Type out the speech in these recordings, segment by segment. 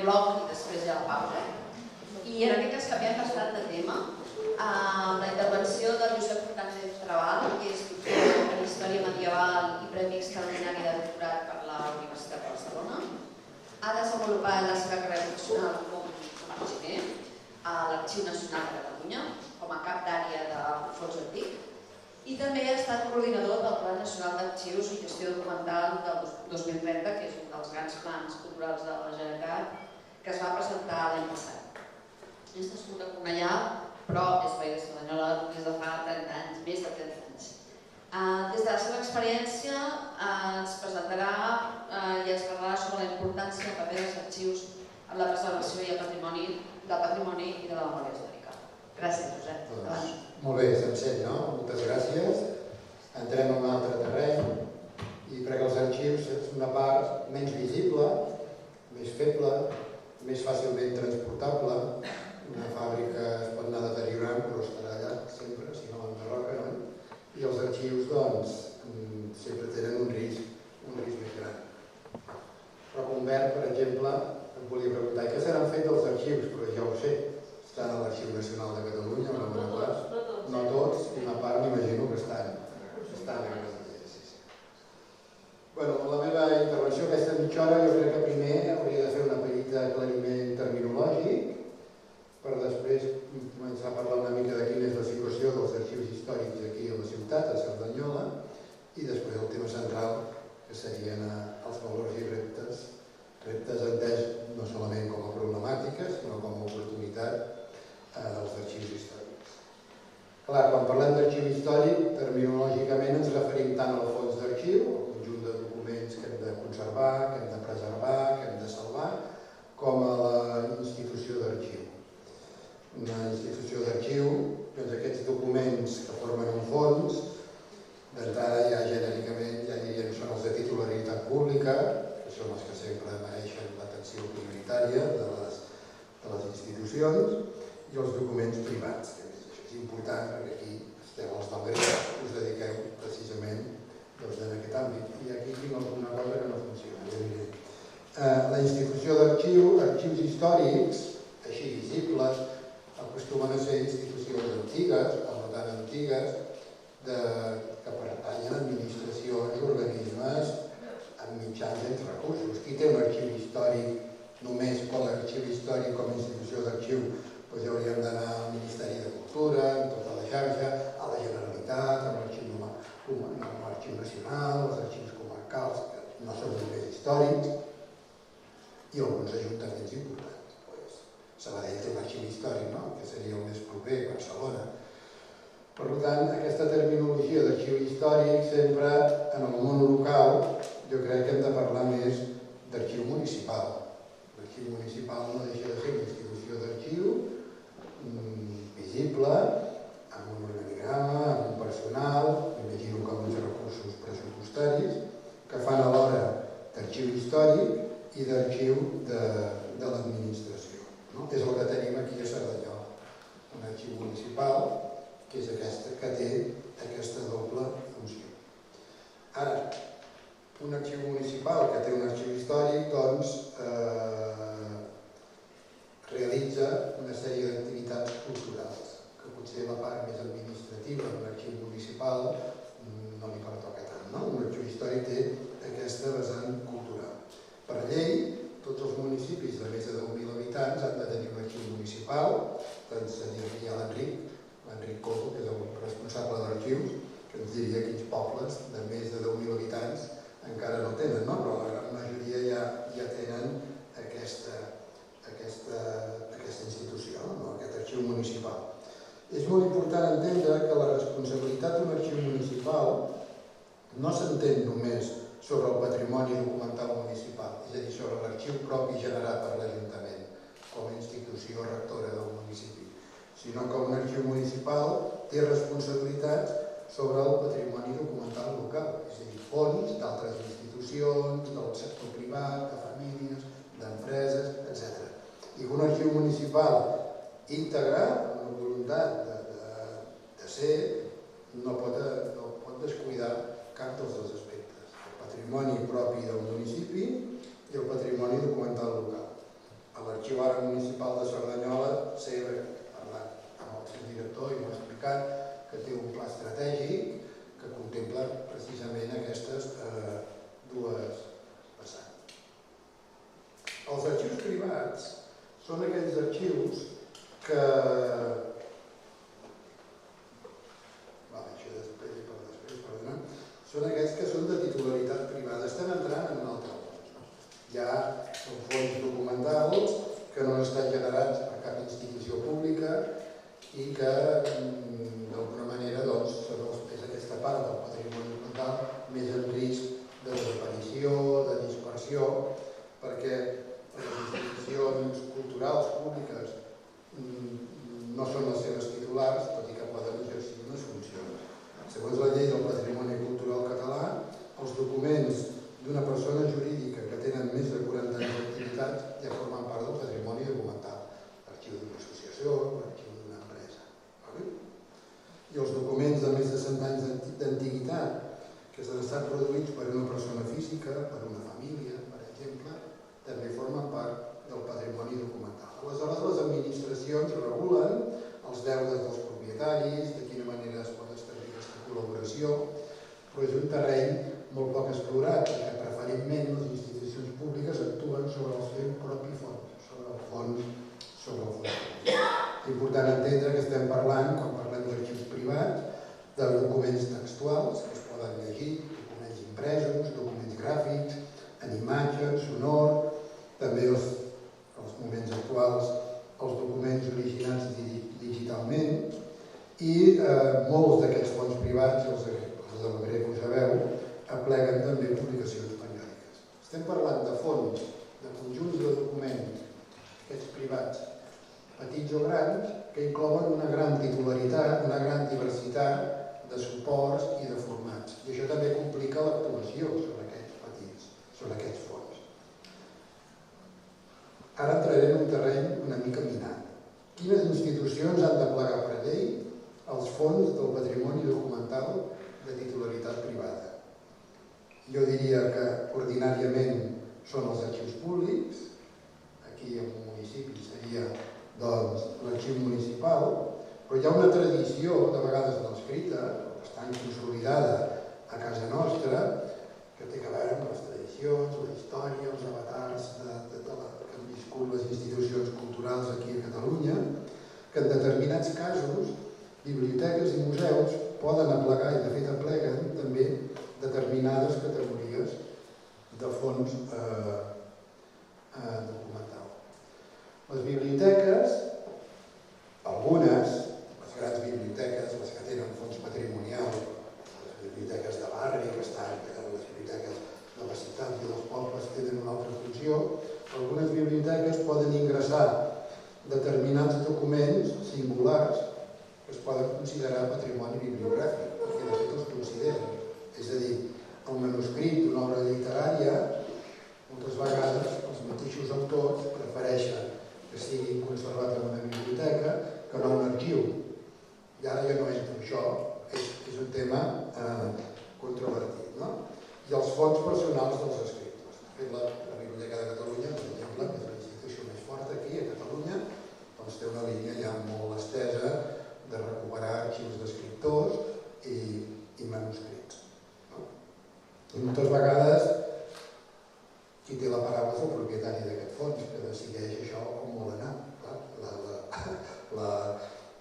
bloc i després ja la pausa. I en aquest cas canviem bastant de tema, amb la intervenció del Josep Fernández Trabal, que és doctor en Història Medieval i Premi Extraordinari de Doctorat per la Universitat de Barcelona. Ha desenvolupat la seva carrera professional com a enginyer a l'Arxiu Nacional de Catalunya, com a cap d'àrea del Fons Antic, i també ha estat coordinador del Pla Nacional d'Arxius i Gestió Documental del 2030, que és un dels grans plans culturals de la Generalitat, que es va presentar l'any passat. És nascut a Cornellà, però és veí d'Espanyola des de fa 30 anys, més de 30 anys. Des de la seva experiència ens presentarà i ens parlarà sobre la importància del paper dels arxius en la preservació i el patrimoni i de la memòria històrica. Gràcies, Josep. Molt bé, sencer, no? Moltes gràcies. Entrem en un altre terreny i perquè els arxius és una part menys visible, més feble, més fàcilment transportable. Una fàbrica es pot anar deteriorant, però estarà allà sempre, si no l'enderroca, no? I els arxius, doncs, sempre tenen un risc més gran. Però com Bert, per exemple, em volia preguntar què s'han fet dels arxius, però ja ho sé. Estan a l'Arxiu Nacional de Catalunya, una bona part. No tots, una part m'imagino que estan a Catalunya. Bueno, la meva intervenció aquesta mitja hora jo crec que primer hauria de fer un petit aclariment terminològic per després començar a parlar una mica de quina és la situació dels arxius històrics aquí a la ciutat, a Cerdanyola, i després el tema central, que serien els valors i reptes entès no solament com a problemàtica, sinó com a oportunitat dels arxius històrics. Clar, quan parlem d'arxiu històric, terminològicament ens referim tant al fons d'arxiu, al conjunt de documents que hem de conservar, que hem de preservar, que hem de salvar, com a la institució d'arxiu. Una institució d'arxiu, doncs aquests documents que formen un fons, d'entrada ja genèricament ja diríem són els de titularitat pública, que són els que sempre mereixen l'atenció prioritària de les institucions, i els documents privats. Això és important perquè aquí esteu als del grec, us dediqueu precisament en aquest àmbit. I aquí tinc alguna cosa que no funciona, ja diré. La institució arxius històrics, així visibles, acostumen a ser institucions antigues, o no tan antigues, que pertanyen a administracions, organismes amb mitjans i recursos. Qui té un arxiu històric només per l'arxiu històric com a institució d'arxiu, doncs ja hauríem d'anar al Ministeri de Cultura, amb tota la xarxa, a la Generalitat, amb l'Arxiu Nacional, els arxius comarcals, que no són només històrics, i alguns ajuntaments importants. Sabadell té un arxiu històric, que seria el més proper, Barcelona. Per tant, aquesta terminologia d'arxiu històric sempre, en el món local, jo crec que hem de parlar més d'arxiu municipal. L'arxiu municipal no deixa de ser una institució d'arxiu visible, amb un organigrama, amb un personal, imagino que amb uns recursos pressupostaris, que fan alhora d'arxiu històric i d'arxiu de l'administració. És el que tenim aquí a Cerdanyola, un arxiu municipal que és aquesta que té aquesta doble funció. Ara, un arxiu municipal que té un arxiu històric, doncs, realitza una sèrie d'activitats culturals, que potser la part més administrativa d'un arxiu municipal no li pertoca tant. Un arxiu històric té aquesta vessant cultural. Per llei, tots els municipis de més de 10.000 habitants han de tenir un arxiu municipal. Doncs aquí hi ha l'Enric Coto, que és el responsable d'arxius, que ens diria quins pobles de més de 10.000 habitants encara no tenen, però la gran majoria ja tenen aquesta institució, aquest arxiu municipal. És molt important entendre que la responsabilitat d'un arxiu municipal no s'entén només sobre el patrimoni documental municipal, és a dir, sobre l'arxiu propi generat per l'Ajuntament com a institució rectora del municipi, sinó que un arxiu municipal té responsabilitats sobre el patrimoni documental local, és a dir, fons d'altres institucions, del sector privat, de famílies, d'empreses, etc. I un arxiu municipal íntegre, amb la voluntat de ser, no pot descuidar cap dels dos aspectes, el patrimoni propi del municipi i el patrimoni documental local. l'Arxiu Ara Municipal de Cerdanyola sé, parlant amb el seu director i m'ho ha explicat, que té un pla estratègic que contempla precisament aquestes dues vessants. Els arxius privats són aquells arxius que... Són aquells que són de titularitat privada. Estem entrant en un altre món. Hi ha un fons documental que no estan generats per cap institució pública i que, d'alguna manera, és aquesta part del patrimoni documental més en risc de desaparició, de dispersió, perquè les institucions culturals públiques no són les seves titulars, tot i que poden exercir unes funcions. Segons la llei del patrimoni cultural català, els documents d'una persona jurídica que tenen més de 40 anys d'activitat ja formen part del patrimoni documental, l'arxiu d'una associació, l'arxiu d'una empresa. I els documents de més de 100 anys d'antiguitat que s'han estat produïts per una persona física, per una família, per exemple, també formen part del patrimoni documental. Aleshores, les administracions regulen els deutes dels propietaris, de quina manera es pot establir aquesta col·laboració, però és un terreny molt poc explorat, perquè preferentment les institucions públiques actuen sobre el seu propi fons, sobre el fons. És important entendre que estem parlant, quan parlem d'arxius privats, de documents textuals que es poden llegir, documents impresos, documents gràfics, en imatge, en sonor, també els moments actuals, els documents originats digitalment, i molts d'aquests fons privats, els del Greco ja veu, apleguen també publicacions periòdiques. Estem parlant de fons, de conjunts de documents, aquests privats, petits o grans, que inclouen una gran titularitat, una gran diversitat de suports i de formats. I això també complica l'actuació sobre aquests petits, sobre aquests fons. Ara entraré en un terreny una mica minat. Quines institucions han de plegar per llei els fons del patrimoni documental de titularitat privada? Jo diria que ordinàriament són els arxius públics, aquí en un municipi seria l'arxiu municipal, però hi ha una tradició, de vegades no escrita, bastant consolidada a casa nostra, que té a veure amb les tradicions, la història, els avatars que han viscut les institucions culturals aquí a Catalunya, que en determinats casos biblioteques i museus poden aplegar, i de fet apleguen també, determinades categories de fons documental. Les biblioteques, algunes, les grans biblioteques, les que tenen fons patrimonial, les biblioteques de barri, que estan, les biblioteques de la ciutat i dels pobles tenen una altra funció, algunes biblioteques poden ingressar determinats documents singulars que es poden considerar patrimoni bibliogràfic, perquè de fet els consideren. És a dir, el manuscrit d'una obra literària, moltes vegades els mateixos autors prefereixen que sigui conservat en una biblioteca que no en un arxiu. I ara ja no entro això, és un tema controvertit. I els fons personals dels escriptors. De fet, la Biblioteca de Catalunya, per exemple, que és la institució més forta aquí a Catalunya, doncs té una línia ja molt estesa de recuperar arxius d'escriptors i manuscrits. I moltes vegades qui té la paraula és el propietari d'aquest fons, que decideix això com vol anar.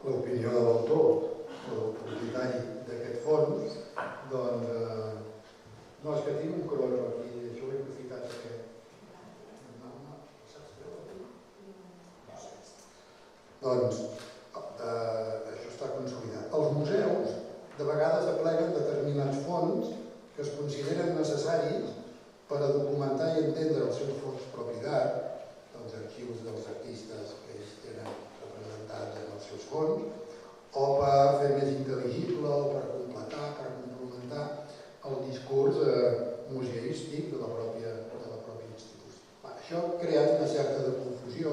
L'opinió de l'autor o del propietari d'aquest fons, doncs, no, és que tinc un crono aquí, això ho he aprofitat perquè... Doncs, això està consolidat. Els museus, de vegades, apleguen determinats fons que es consideren necessaris per a documentar i entendre el seu fons propi d'art, dels arxius dels artistes que ells tenen representats en els seus fons, o per fer més intel·ligible, o per completar, per complementar el discurs museístic de la pròpia institució. Això ha creat una certa de confusió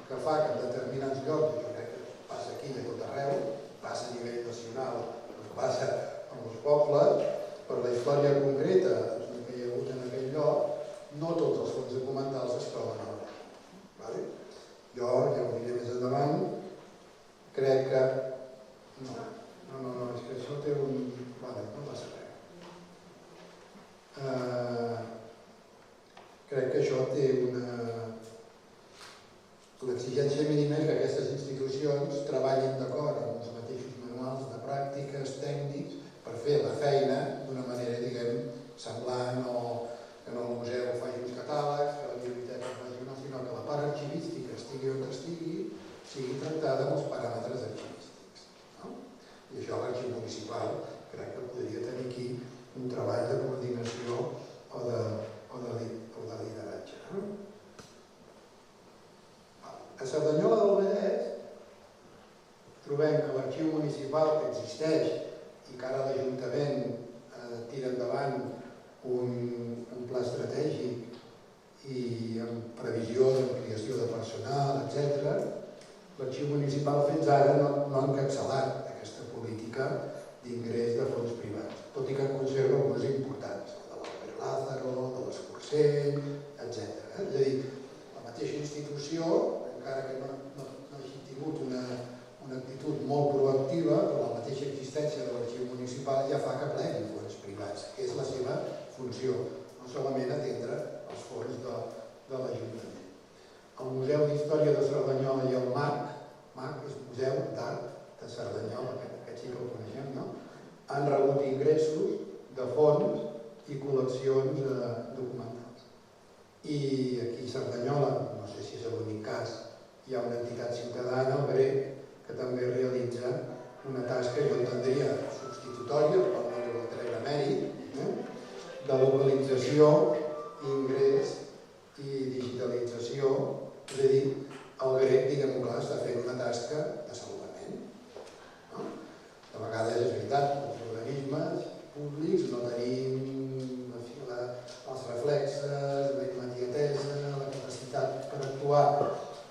que fa que en determinats llocs, jo crec que passa aquí i a tot arreu, passa a nivell nacional, passa en els pobles, per la història concreta que hi ha hagut en aquell lloc, no tots els fons documentals es troben a la llei. Jo, ja ho diré més endavant, crec que... No, és que això té un... Vale, no passa res. Crec que això té una... L'exigència mínima és que aquestes institucions treballin d'acord amb els mateixos manuals de pràctiques, tècnics, per fer la feina d'una manera, diguem, semblant o que no el museu faci uns catàlegs, que la biblioteca faci una, sinó que la part arxivística estigui on estigui, sigui tractada amb els paràmetres arxivístics. I això l'arxiu municipal crec que podria tenir aquí un treball de coordinació o de lideratge. A Cerdanyola del Vallès trobem que l'arxiu municipal que existeix i que ara l'Ajuntament tira endavant un pla estratègic i amb previsió d'ampliació de personal, etc., l'arxiu municipal fins ara no ha encapçalat aquesta política d'ingrés de fons privats, tot i que conserva alguns importants, el de l'Albert Lázaro, de l'Escurcell, etc. És a dir, la mateixa institució, encara que no hagi tingut una actitud molt proactiva, però la mateixa existència de l'arxiu municipal ja fa que plegui fons privats, que és la seva funció, no solament atendre els fons de l'Ajuntament. El Museu d'Història de Cerdanyola i el MAC és Museu d'Art de Cerdanyola, aquest sí que el coneixem, no? Han rebut ingressos de fons i col·leccions documentals. I aquí a Cerdanyola, no sé si és l'únic cas, hi ha una entitat ciutadana, el GREC, que també realitza una tasca, jo entendria, substitutòria, per no treure mèrit, de localització, ingrés i digitalització. És a dir, el GREC, diguem-ho clar, està fent una tasca de salvament. De vegades és veritat, els organismes públics no tenim els reflexes, la immediatesa, la capacitat per actuar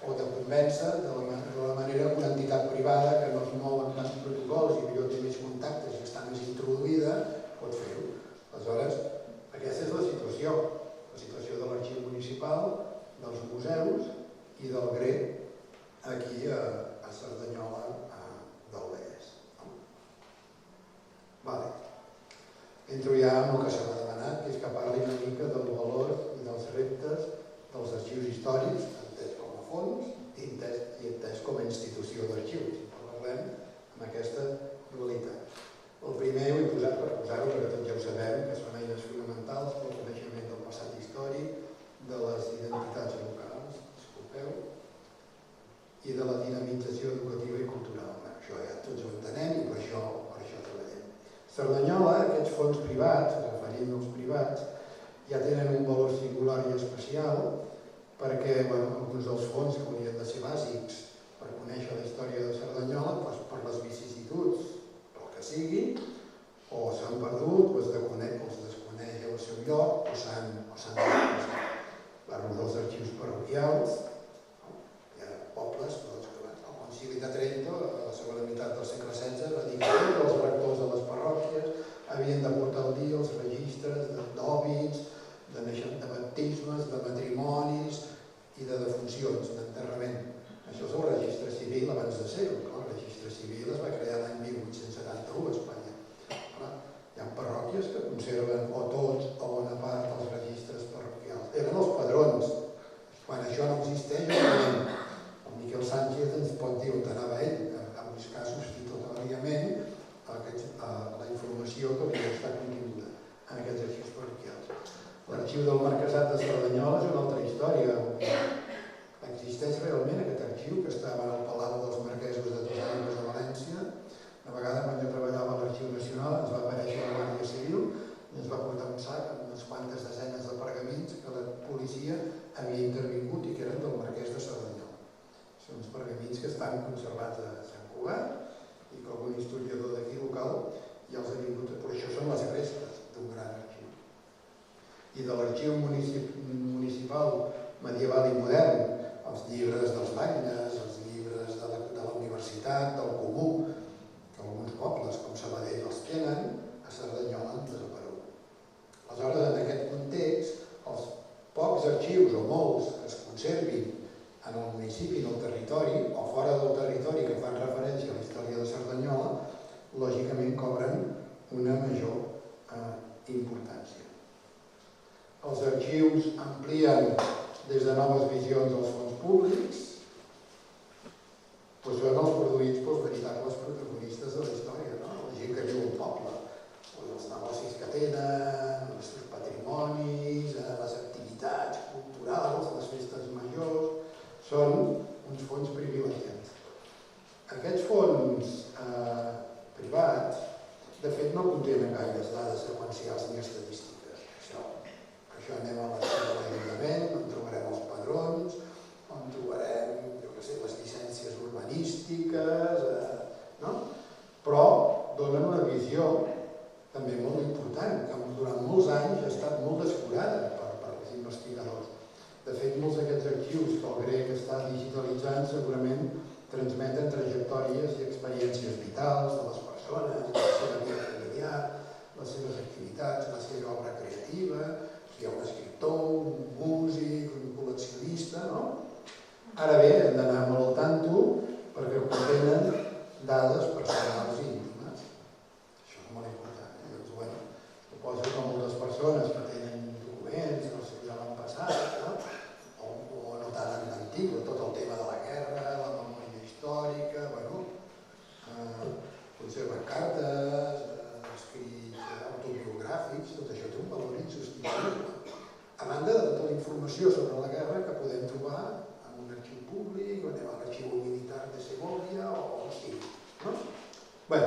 o de convèncer de la manera que una entitat privada que no es mou en tants protocols i millor té més contactes i està més introduïda pot fer-ho. Aleshores, aquesta és la situació de l'arxiu municipal, dels museus i del GREC aquí a Cerdanyola del Vallès. Entro ja en el que se m'ha demanat, que és que parli una mica del valor i dels reptes dels arxius històrics, entès com a fons i entès com a institució d'arxius. Parlem amb aquesta dualitat. El primer ho he posat per posar-ho, perquè tots ja ho sabem, que són eines fonamentals pel coneixement del passat històric, de les identitats locals, disculpeu, i de la dinamització educativa i cultural. Això ja tots ho entenem i per això treballem. Cerdanyola, aquests fons privats, referint als privats, ja tenen un valor singular i especial perquè alguns dels fons que haurien de ser bàsics per conèixer la història de Cerdanyola, per les vicissituds, pel que sigui, o s'han perdut, o es desconeix el seu lloc, o s'han desconegut. Parlo dels arxius parroquials, hi ha pobles, el Concili de Trento, a la segona meitat del segle XVI, va dir que tots els rectors de les parròquies havien de portar al dia els registres d'òbits, de baptismes, de matrimonis i de defuncions, d'enterrament. Això és el registre civil abans de ser-ho. El registre civil es va crear l'any 1871 a Espanya. Hi ha parròquies que conserven o tots o bona part dels registres parroquials. Eren els padrons. Quan això no existeix, el Miquel Sánchez ens pot dir on anava ell, a buscar substitutòriament la informació que hauria d'estar continguda en aquests arxius parroquials. L'arxiu del Marquesat de Cerdanyola és una altra història. Existeix realment aquest arxiu que estava al Palau dels Marquesos de Toscanes de València. Una vegada, quan jo treballava a l'Arxiu Nacional, ens va aparèixer la Guàrdia Civil i ens va portar un sac amb unes quantes desenes de pergamins que la policia havia intervingut i que eren del Marquès de Cerdanyola. Són uns pergamins que estan conservats a Sant Cugat i que algun historiador d'aquí local ja els ha vingut a... Però això són les restes d'un gran arxiu. I de l'arxiu municipal medieval i modern, els llibres dels bagnes, els llibres de la universitat, del comú, que alguns pobles com Sabadell els tenen, a Cerdanyola han desaparegut. Aleshores, en aquest context, els pocs arxius o molts que es conservin en el municipi, en el els arxius amplien des de noves visions dels fons públics, doncs són els produïts pels veritables protagonistes de la història, no? La gent que viu al poble, els negocis que tenen, els seus patrimonis, les activitats culturals, les festes majors, són uns fons privilegiats. Aquests fons privats, de fet, no contenen gaires dades seqüencials ni estadístiques. Per això anem a l'Ajuntament, on trobarem els padrons, on trobarem, jo què sé, les llicències urbanístiques, no? Però donen una visió també molt important, que durant molts anys ha estat molt descurada per els investigadors. De fet, molts d'aquests arxius que el grec està digitalitzant segurament transmeten trajectòries i experiències vitals de les persones, la seva vida familiar, les seves activitats, la seva obra creativa, si hi ha un escriptor, un músic, un col·leccionista, no? Ara bé, hem d'anar molt al tanto perquè contenen dades personals i íntimes. Això és molt important. Doncs, bueno, suposo que moltes persones que tenen documents del seu avantpassat, no? O no tan antic, tot el tema de la guerra, la memòria històrica, bueno, conserven cartes, escrits autobiogràfics, tot això té un valor insostenible. A banda de tota la informació sobre la guerra que podem trobar en un arxiu públic, o anem a l'arxiu militar de Segovia, o sigui, no? Bé,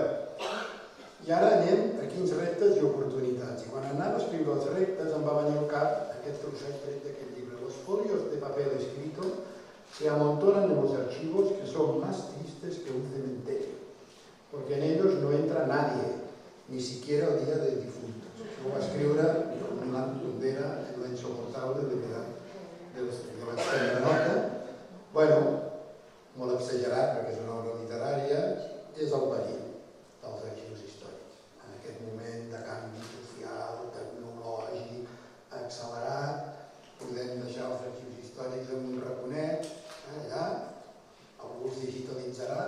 i ara anem a quins reptes i oportunitats. I quan anava a escriure els reptes em va venir al cap aquest trosset tret d'aquest llibre. Los folios de papel escrito se amontonan en los archivos que son más tristes que un cementerio, porque en ellos no entra nadie, ni siquiera el día del difunto. Això ho va escriure Orlando Tondera en La insoportable levedad del que vaig prendre nota. Bueno, molt exagerat, perquè és una obra literària, és el perill dels arxius històrics. En aquest moment de canvi social, tecnològic, accelerat, podem deixar els arxius històrics en un raconet, allà, algú els digitalitzarà,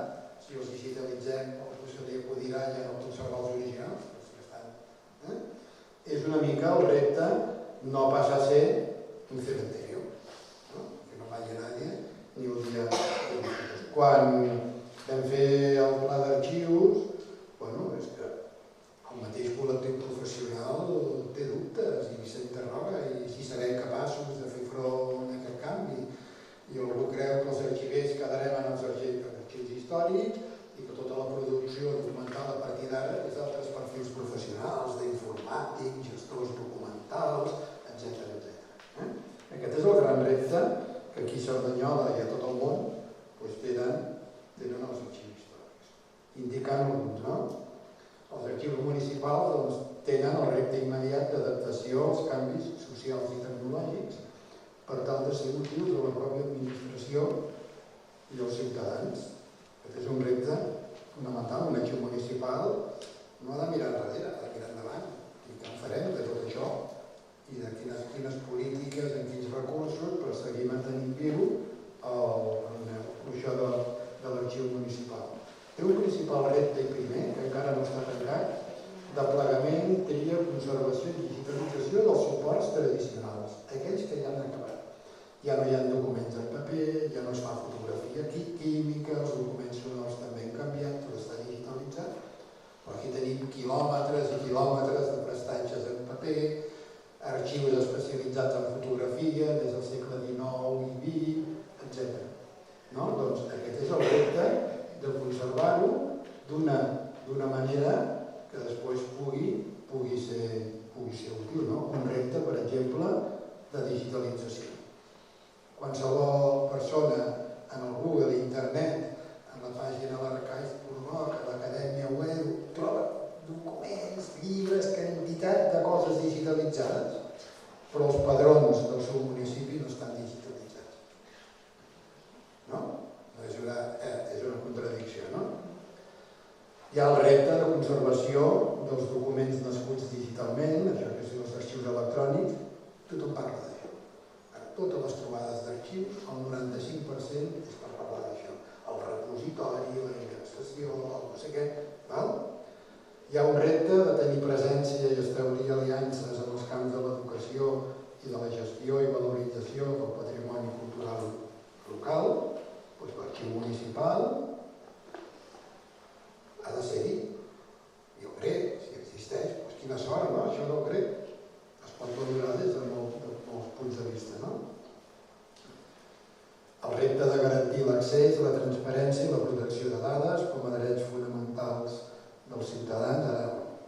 si els digitalitzem, algú se li acudirà ja no conservar els originals, és una mica el repte no passa a ser un cementerio, que no vaya nadie ni un dia. Quan vam fer el pla d'arxius, bueno, és que el mateix col·lectiu professional té dubtes i s'interroga i si serem capaços de fer front a aquest canvi. I algú creu que els arxivers quedarem en els arxius històrics i que tota la producció documental a partir d'ara és d'altres perfils professionals, d'informàtics, gestors documentals, etc. Aquest és el gran repte que aquí a Cerdanyola i a tot el món tenen els arxius històrics. Indicant alguns, no? Els arxius municipals tenen el repte immediat d'adaptació als canvis socials i tecnològics per tal de ser útils a la pròpia administració i als ciutadans. Aquest és un repte fonamental. Un arxiu municipal no ha de mirar enrere, ha de mirar endavant. I què en farem de tot això? I de quines polítiques, en quins recursos per seguir mantenint viu això de l'arxiu municipal. Té un principal repte i primer, que encara no està tancat, de plegament, tria, conservació i digitalització dels suports tradicionals, aquells que ja han acabat. Ja no hi ha documents en paper, ja no es fa fotografia química, els documents sonors també han canviat, tot està digitalitzat, però aquí tenim quilòmetres i quilòmetres de prestatges en paper, arxius especialitzats en fotografia des del segle XIX i XX, etc. Doncs aquest és el repte de conservar-ho d'una manera que després pugui ser útil. Un repte, per exemple, de digitalització. Qualsevol persona en el Google, a internet, en la pàgina de l'arcaiz.org, a l'Acadèmia Web, troba documents, llibres, quantitat de coses digitalitzades, però els padrons del seu municipi no estan digitalitzats. No? És una contradicció, no? Hi ha el repte de conservació dels documents nascuts digitalment, això que són els arxius electrònics, tothom parla d'això. Totes les trobades d'arxius, el 95% és per parlar d'això. El repositori, la indexació, el no sé què. Hi ha un repte de tenir presència i establir aliances en els camps de l'educació i de la gestió i valorització del patrimoni cultural local, doncs l'arxiu municipal ha de ser-hi. Jo crec, si existeix, doncs quina sort, no? Això no ho crec. Es pot valorar des de molts punts de vista, no? El repte de garantir l'accés, la transparència i la protecció de dades com a drets fonamentals dels ciutadans.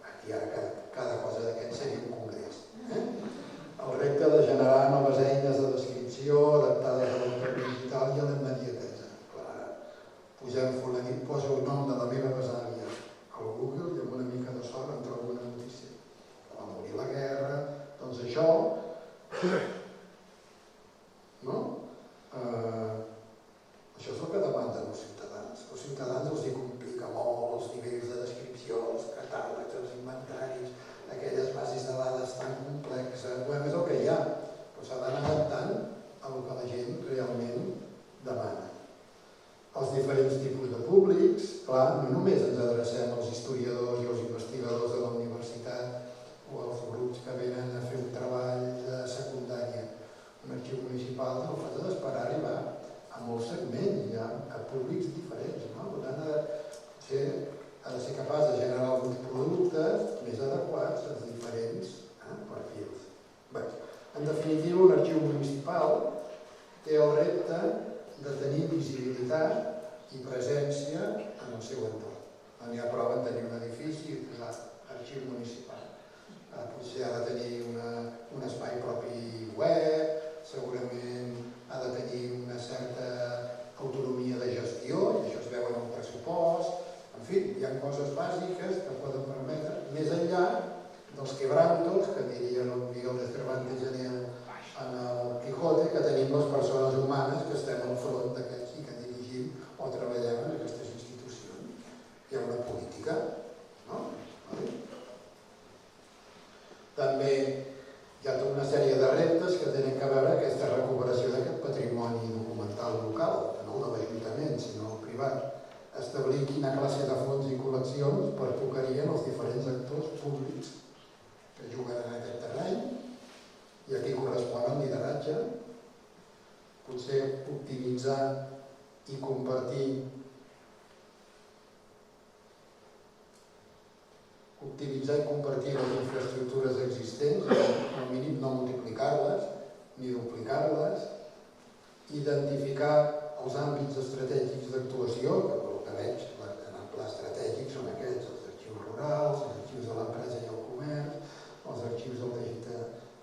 Aquí ara cada cosa d'aquest seria un congrés. El repte de generar noves eines de descripció adaptades a l'entorn digital i a la immediatesa. Poso el nom de la meva besàvia al Google i amb una mica de sort em trobo una notícia. Va morir la guerra, doncs això, no? Això és el que demanden els ciutadans. Els ciutadans els hi complica molt els nivells de descripció, els catàlegs, els inventaris, aquelles bases de dades tan complexes. Bé, és el que hi ha, però s'ha d'anar adaptant a el que la gent realment demana. Els diferents tipus de públics, clar, no només ens adrecem als historiadors i als investigadors de la universitat o als grups que venen a fer un treball de secundària. Un arxiu municipal el fet d'esperar arribar a molts segments, a públics diferents, no? Per tant, ha de ser capaç de generar alguns productes més adequats als diferents perfils. Bé, en definitiva, un arxiu municipal té el repte de tenir visibilitat i presència en el seu entorn. No n'hi ha prou en tenir un edifici i posar arxiu municipal. Potser ha de tenir un espai propi web, segurament ha de tenir una certa autonomia de gestió, i això es veu en el pressupost. En fi, hi ha coses bàsiques que poden permetre, més enllà dels quebrantos, que diria Miguel de Cervantes en el Quijote, que tenim les persones humanes que estem al front d'aquests i que dirigim o treballem en aquestes institucions. Hi ha una política, no? També hi ha tota una sèrie de reptes que tenen a veure aquesta recuperació d'aquest patrimoni documental local, no el de l'Ajuntament, sinó el privat. Establir quina classe de fons i col·leccions pertocarien els diferents actors públics que juguen en aquest terreny, i aquí correspon el lideratge, potser optimitzar i compartir les infraestructures existents, al mínim no multiplicar-les ni duplicar-les, identificar els àmbits estratègics d'actuació, que pel que veig en el pla estratègic són aquests, els arxius rurals, els arxius de l'empresa i el comerç, els arxius del teixit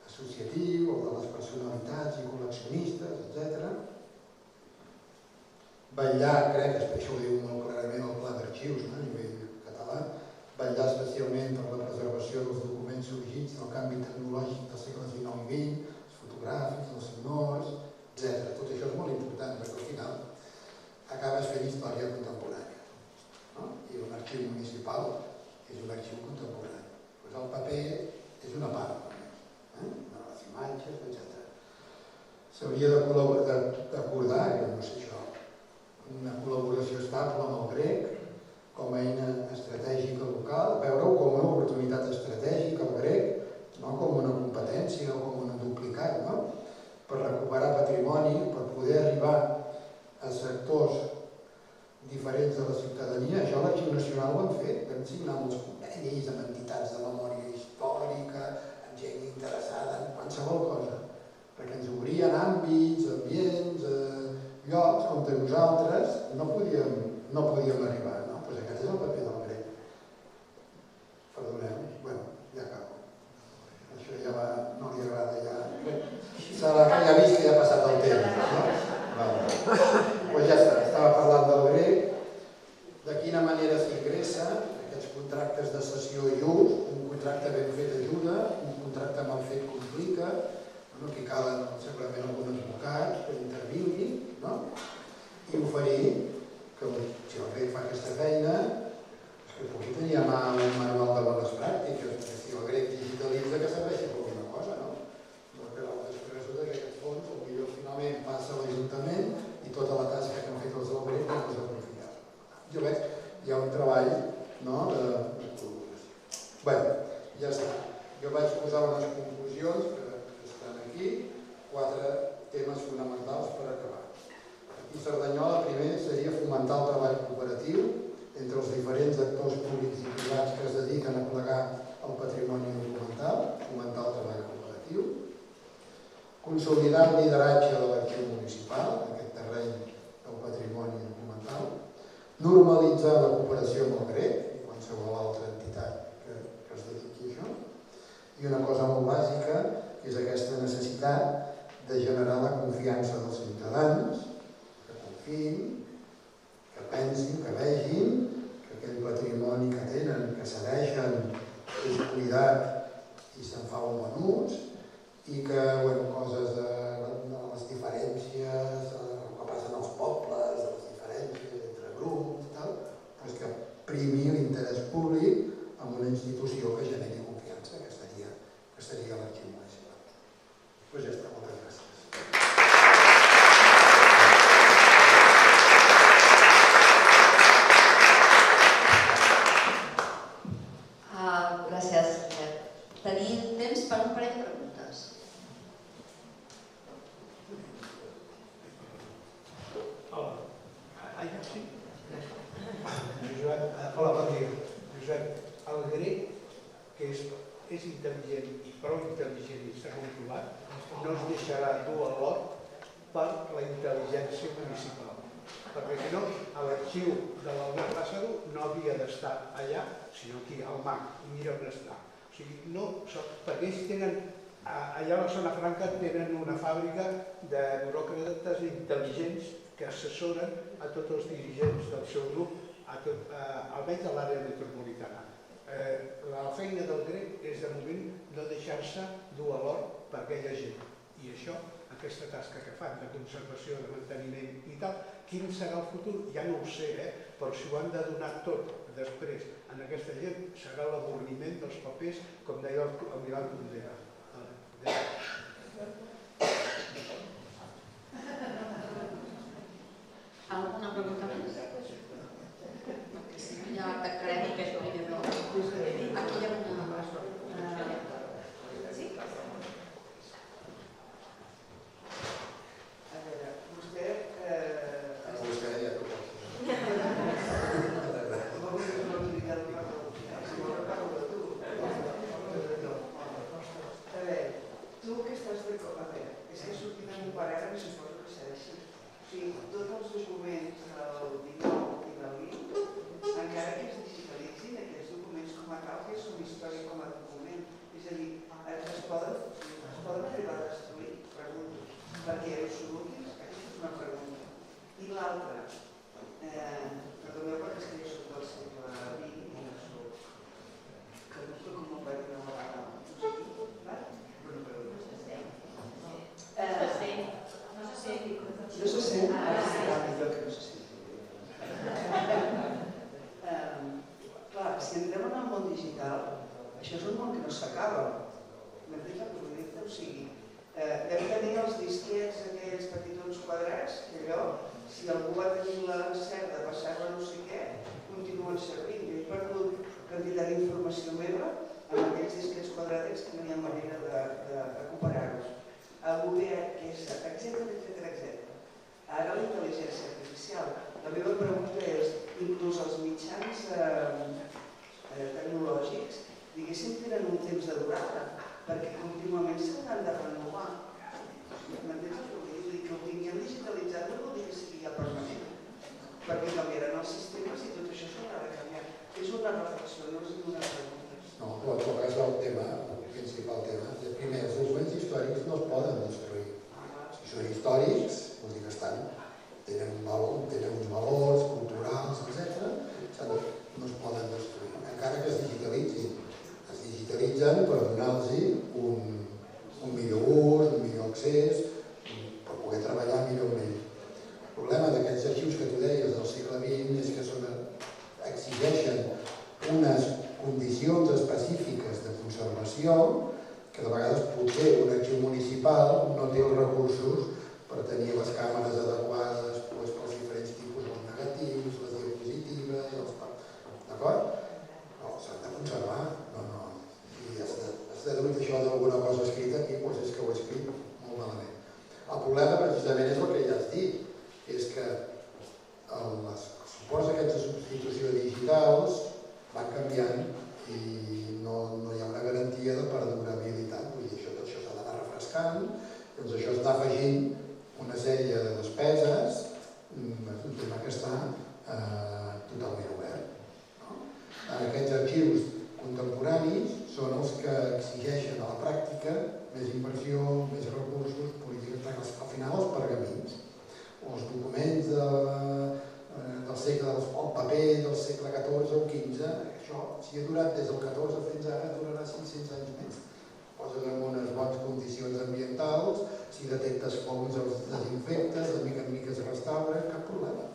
associatiu, el de les personalitats i col·leccionistes, etc. Vetllar, crec que això ho diu molt clarament el pla d'arxius a nivell català, vetllar especialment per la preservació dels documents sorgits del canvi tecnològic dels segles XIX i XX, els fotogràfics, els sonors, etc. Tot això és molt important perquè al final acabes fent història contemporània. I un arxiu municipal és un arxiu contemporani. El paper és una part de les imatges, etc. S'hauria d'acordar, no sé això, una col·laboració estable amb el grec com a eina estratègica local, veure-ho com una oportunitat estratègica, el grec, no com una competència o com un duplicat, per recuperar patrimoni, per poder arribar a sectors diferents de la ciutadania. Això a l'Arxiu Nacional ho han fet, vam signar molts convenis amb entitats de memòria històrica, amb gent interessada en qualsevol cosa, perquè ens obrien àmbits, ambients, llocs on nosaltres no podíem arribar. Doncs aquest és el paper del grec. Perdoneu, ja acabo. Això ja no li agrada, ja ha vist que ja ha passat el temps. Doncs ja està, estava parlant del grec, de quina manera s'ingressa aquests contractes de cessió i ús. Un contracte ben fet ajuda, un contracte mal fet complica, que calen segurament alguns advocats que intervinguin, i oferir que si el grec fa aquesta feina que pugui tenir a mà un manual de bones pràctiques, perquè si el grec digitalitza que serveixi per alguna cosa, no? Perquè després resulta que aquest fons potser finalment passa a l'Ajuntament i tota la tasca que han fet els del grec no és aprofitada. Jo veig, hi ha un treball de col·laboració. Bé, ja està. Jo vaig posar unes conclusions que estan aquí. aquí 4 temes fonamentals per acabar. Aquí a Cerdanyola, primer, seria fomentar el treball cooperatiu entre els diferents actors públics i privats que es dediquen a plegar el patrimoni documental, fomentar el treball cooperatiu, consolidar el lideratge de l'arxiu municipal, en aquest terreny del patrimoni documental, normalitzar la cooperació amb el GREC i qualsevol altra entitat que es dediqui a això, i una cosa molt bàsica, que és aquesta necessitat de generar la confiança dels ciutadans, que confiïn, que pensin, que vegin, que aquell patrimoni que tenen, que cedeixen, és cuidat i se'n fa un bon ús, i que coses de les diferències, el que passa en els pobles, les diferències entre grups i tal, doncs que primi l'interès públic en una institució que generi confiança, que seria l'arxiu municipal. Doncs ja està, moltes gràcies. Gràcies. Tenim temps per un parell de preguntes. Hola, bon dia. Josep, el grec, que és intel·ligent i prou intel·ligent i s'ha comprovat, no es deixarà dur al lot per la intel·ligència municipal. Perquè si no, l'arxiu de l'Albert Lázaro no havia d'estar allà, sinó aquí, al MAC, i mira on està. O sigui, no, perquè ells tenen, allà a la zona franca tenen una fàbrica de buròcrates intel·ligents que assessoren a tots els dirigents del seu grup, almenys a l'àrea metropolitana. La feina del grec és de moment no deixar-se dur a l'or per aquella gent. I això, aquesta tasca que fan de conservació, de manteniment i tal, quin serà el futur? Ja no ho sé, però si ho han de donar tot després en aquesta gent, serà l'avorriment dels papers, com deia el Milan Kundera. Alguna pregunta més? Ja tancarem aquest primer bloc. Aquí hi ha una... Sí? A veure, vostè... Vostè ja tot. A veure, tu que estàs d'acord... A veure, és que ha sortit en un paràgraf i suposo que serà així. O sigui, tots els documents del 19 i del 20, encara que es digitalitzin, aquests documents com a tal, que són història com a document. És a dir, es poden arribar a destruir, pregunto, perquè els útils, aquesta és una pregunta. I l'altra, perdoneu perquè és que jo soc del segle XX i no soc, que no soc com ho vaig dir una vegada, no sé qui, però no se sent. No se sent? Serà millor que no se sent. Clar, si entrem en el món digital, això és un món que no s'acaba. M'entens el projecte? O sigui, vam tenir els disquets aquells petitons quadrats, que allò, si algú va tenir l'encert de passar-la no sé què, continuen servint. Jo he perdut quantitat d'informació meva amb aquells disquets quadradets que no hi ha manera de recuperar-los. El VHS, etc. Ara la intel·ligència artificial. La meva pregunta és, inclús els mitjans tecnològics, diguéssim, tenen un temps de durada, perquè contínuament s'han de renovar. M'entens el que vull dir? Que ho tinguem digitalitzat no vol dir que sigui ja permanent, perquè canviaran els sistemes i tot això s'haurà de canviar. És una reflexió, no és una pregunta. No, però toques el tema, el principal tema. Primer, els documents històrics no es poden destruir. Si són històrics, vol dir que tenen uns valors culturals, etc. No es poden destruir, encara que es digitalitzin. Es digitalitzen per donar-los un millor ús, un millor accés, per poder treballar millor amb ell. El problema d'aquests arxius que tu deies del segle XX és que exigeixen unes condicions específiques de conservació que de vegades potser un arxiu municipal no té els recursos per tenir les càmeres adequades pels diferents tipus, els negatius, les diapositives, d'acord? No, s'han de conservar, no. I has deduït això del alguna cosa escrita aquí, doncs és que ho he escrit molt malament. El problema precisament és el que ja has dit, és que els suports aquests de substitució digitals van canviant i no hi ha una garantia de perdurabilitat, vull dir, tot això s'ha d'anar refrescant, doncs això està afegint una sèrie de despeses, és un tema que està totalment obert. Aquests arxius contemporanis són els que exigeixen a la pràctica més inversió, més recursos, polítiques pràctiques, al final els pergamins, o els documents del segle, el paper del segle XIV o XV, això, si ha durat des del XIV fins ara, durarà 500 anys més. Poses en unes bones condicions ambientals, si detectes fongs els desinfectes, de mica en mica es restauren, cap problema.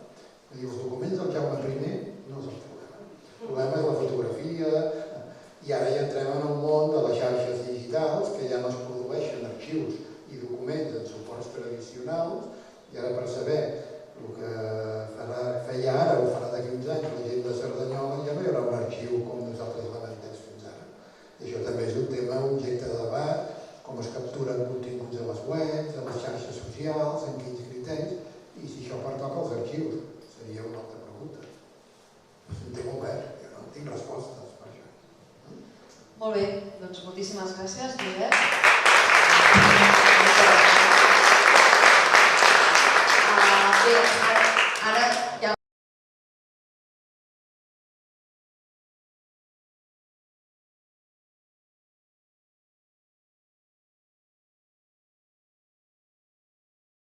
Els documents del Jaume I no és el problema. El problema és la fotografia, i ara ja entrem en el món de les xarxes digitals, que ja no es produeixen arxius i documents en suports tradicionals, i ara per saber el que feia ara ho farà